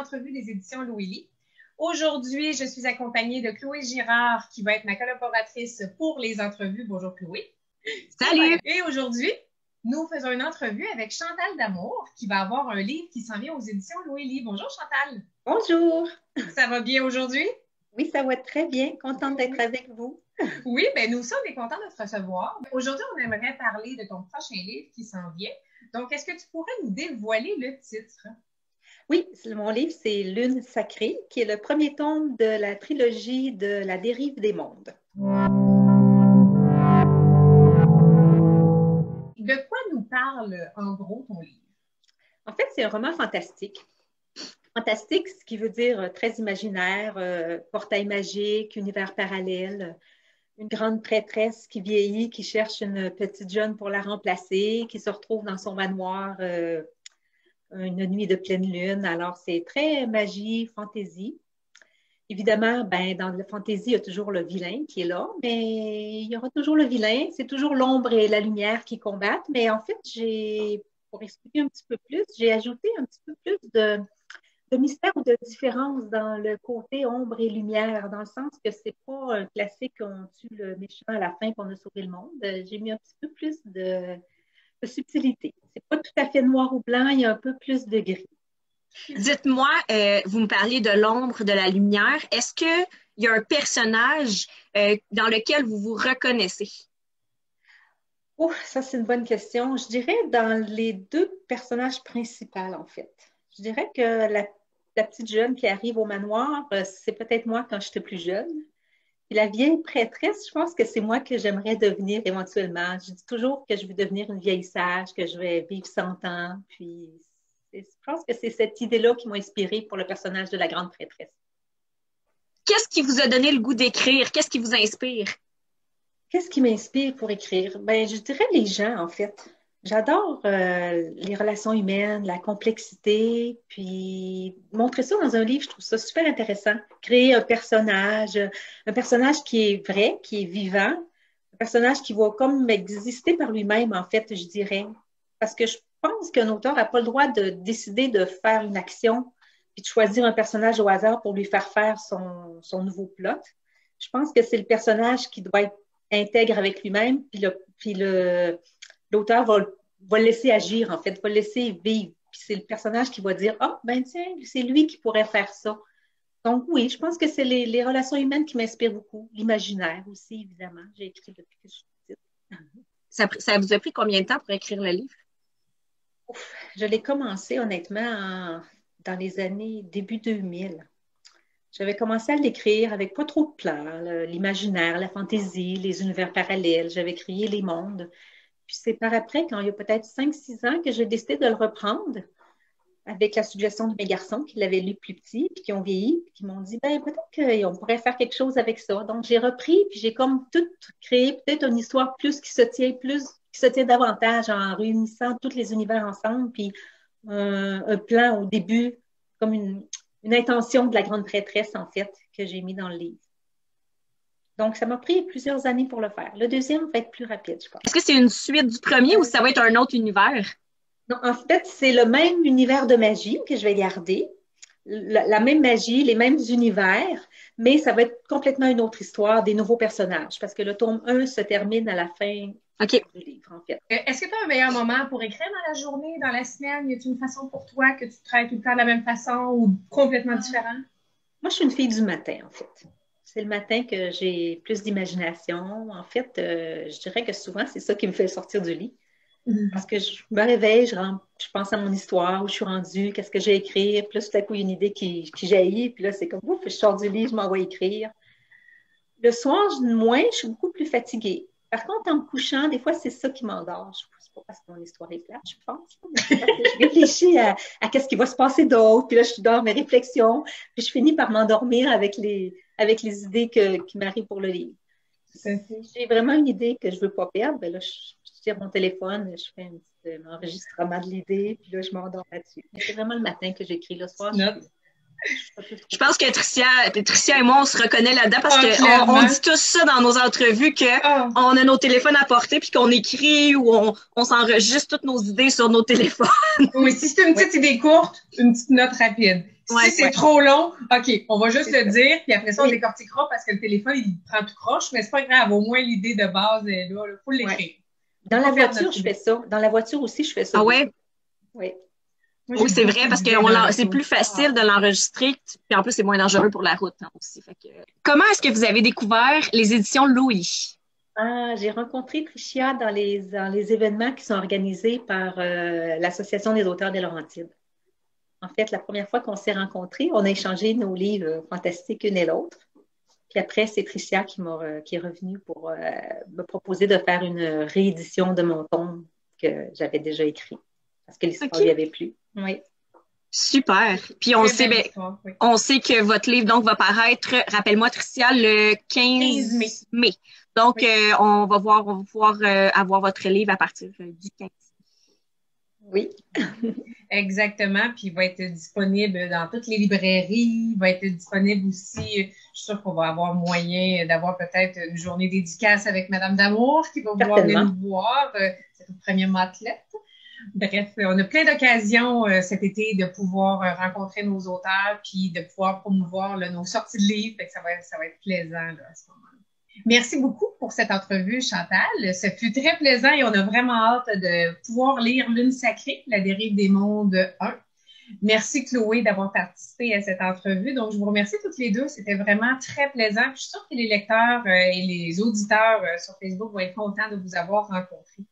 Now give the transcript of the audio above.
entrevues des éditions Louis-Ly. Aujourd'hui, je suis accompagnée de Chloé Girard, qui va être ma collaboratrice pour les entrevues. Bonjour Chloé. Salut! Et aujourd'hui, nous faisons une entrevue avec Chantal D'Amour, qui va avoir un livre qui s'en vient aux éditions Louis-Ly. Bonjour Chantal. Bonjour. Ça va bien aujourd'hui? Oui, ça va très bien. Contente d'être avec vous. Oui, bien nous sommes contents de te recevoir. Aujourd'hui, on aimerait parler de ton prochain livre qui s'en vient. Donc, est-ce que tu pourrais nous dévoiler le titre? Oui, mon livre, c'est Lune sacrée, qui est le premier tome de la trilogie de La dérive des mondes. De quoi nous parle, en gros, ton livre? En fait, c'est un roman fantastique. Fantastique, ce qui veut dire très imaginaire, portail magique, univers parallèle, une grande prêtresse qui vieillit, qui cherche une petite jeune pour la remplacer, qui se retrouve dans son manoir une nuit de pleine lune. Alors, c'est très magie, fantaisie. Évidemment, dans la fantaisie, il y a toujours le vilain qui est là, mais il y aura toujours le vilain. C'est toujours l'ombre et la lumière qui combattent. Mais en fait, pour expliquer un petit peu plus, j'ai ajouté un petit peu plus de mystère ou de différence dans le côté ombre et lumière, dans le sens que c'est pas un classique on tue le méchant à la fin pour a sauvé le monde. J'ai mis un petit peu plus de subtilité. C'est pas tout à fait noir ou blanc, il y a un peu plus de gris. Dites-moi, vous me parliez de l'ombre, de la lumière. Est-ce qu'il y a un personnage dans lequel vous vous reconnaissez? Oh, ça, c'est une bonne question. Je dirais dans les deux personnages principaux, en fait. Je dirais que la petite jeune qui arrive au manoir, c'est peut-être moi quand j'étais plus jeune. Puis la vieille prêtresse, je pense que c'est moi que j'aimerais devenir éventuellement. Je dis toujours que je veux devenir une vieille sage, que je vais vivre 100 ans. Puis je pense que c'est cette idée-là qui m'a inspirée pour le personnage de la grande prêtresse. Qu'est-ce qui vous a donné le goût d'écrire? Qu'est-ce qui vous inspire? Qu'est-ce qui m'inspire pour écrire? Je dirais les gens, en fait. J'adore les relations humaines, la complexité, puis montrer ça dans un livre, je trouve ça super intéressant. Créer un personnage qui est vrai, qui est vivant, un personnage qui va comme exister par lui-même, en fait, je dirais. Parce que je pense qu'un auteur n'a pas le droit de décider de faire une action puis de choisir un personnage au hasard pour lui faire faire son nouveau plot. Je pense que c'est le personnage qui doit être intègre avec lui-même, puis l'auteur va le laisser agir, en fait, va le laisser vivre. Puis c'est le personnage qui va dire « Ah, tiens, c'est lui qui pourrait faire ça. » Donc oui, je pense que c'est les relations humaines qui m'inspirent beaucoup. L'imaginaire aussi, évidemment. J'ai écrit depuis que je suis petite. Ça vous a pris combien de temps pour écrire le livre? Je l'ai commencé, honnêtement, dans les années début 2000. J'avais commencé à l'écrire avec pas trop de plans, l'imaginaire, la fantaisie, les univers parallèles. J'avais créé les mondes. Puis c'est par après, quand il y a peut-être 5-6 ans, que j'ai décidé de le reprendre avec la suggestion de mes garçons qui l'avaient lu plus petit, puis qui ont vieilli, puis qui m'ont dit, peut-être qu'on pourrait faire quelque chose avec ça. Donc, j'ai repris, puis j'ai comme tout créé, peut-être une histoire qui se tient davantage en réunissant tous les univers ensemble, puis un plan au début, comme une intention de la grande prêtresse, en fait, que j'ai mis dans le livre. Donc, ça m'a pris plusieurs années pour le faire. Le deuxième va être plus rapide, je pense. Est-ce que c'est une suite du premier ou ça va être un autre univers? Non, en fait, c'est le même univers de magie que je vais garder. La même magie, les mêmes univers, mais ça va être complètement une autre histoire, des nouveaux personnages, parce que le tome 1 se termine à la fin du livre, en fait. Est-ce que tu as un meilleur moment pour écrire dans la journée, dans la semaine? Y a-t-il une façon pour toi que tu travailles tout le temps de la même façon ou complètement différent? Moi, je suis une fille du matin, en fait. C'est le matin que j'ai plus d'imagination. En fait, je dirais que souvent, c'est ça qui me fait sortir du lit. Parce que je me réveille, je pense à mon histoire, où je suis rendue, qu'est-ce que j'ai écrit. Puis là, tout à coup, il y a une idée qui jaillit. Puis là, c'est comme, ouf, je sors du lit, je m'en vais écrire. Le soir, je suis beaucoup plus fatiguée. Par contre, en me couchant, des fois, c'est ça qui m'endort. C'est pas parce que mon histoire est plate, je pense. Mais parce que je réfléchis à qu'est-ce qui va se passer d'autre. Puis là, je suis dans mes réflexions. Puis je finis par m'endormir avec les idées qui m'arrivent pour le livre. J'ai vraiment une idée que je ne veux pas perdre. Là, je tire mon téléphone, je fais un petit enregistrement de l'idée, puis là, je m'endors là-dessus. C'est vraiment le matin que j'écris. Le soir, je pense que Tricia et moi, on se reconnaît là-dedans parce qu'on dit tous ça dans nos entrevues qu'on a nos téléphones à portée puis qu'on écrit ou on s'enregistre toutes nos idées sur nos téléphones. Oui, si c'est une petite idée courte, une petite note rapide. Si c'est trop long, OK, on va juste le dire, puis après ça, on décortiquera parce que le téléphone, il prend tout croche, mais c'est pas grave, au moins l'idée de base est là, il faut l'écrire. Dans la voiture, je fais ça. Dans la voiture aussi, je fais ça. Ah ouais? Oui. Oui, c'est vrai, parce que c'est plus facile de l'enregistrer, puis en plus, c'est moins dangereux pour la route aussi. Fait que... Comment est-ce que vous avez découvert les éditions Louis? J'ai rencontré Tricia dans les événements qui sont organisés par l'Association des auteurs des Laurentides. En fait, la première fois qu'on s'est rencontrés, on a échangé nos livres fantastiques une et l'autre. Puis après, c'est Tricia qui est revenue pour me proposer de faire une réédition de mon tome que j'avais déjà écrit. Parce que l'histoire lui avait plu. Oui. Super. Puis on sait que votre livre donc va paraître, rappelle-moi Tricia, le 15 mai. Donc on va pouvoir avoir votre livre à partir du 15. Oui. Exactement. Puis il va être disponible dans toutes les librairies. Il va être disponible aussi. Je suis sûre qu'on va avoir moyen d'avoir peut-être une journée dédicace avec Madame D'Amour qui va vouloir venir nous voir. C'est le premier matelette. Bref, on a plein d'occasions cet été de pouvoir rencontrer nos auteurs puis de pouvoir promouvoir nos sorties de livres. Fait que ça va être plaisant là, à ce moment-là. Merci beaucoup pour cette entrevue, Chantal. Ce fut très plaisant et on a vraiment hâte de pouvoir lire Lune sacrée, La dérive des mondes 1. Merci, Chloé, d'avoir participé à cette entrevue. Donc, je vous remercie toutes les deux. C'était vraiment très plaisant. Je suis sûre que les lecteurs et les auditeurs sur Facebook vont être contents de vous avoir rencontrés.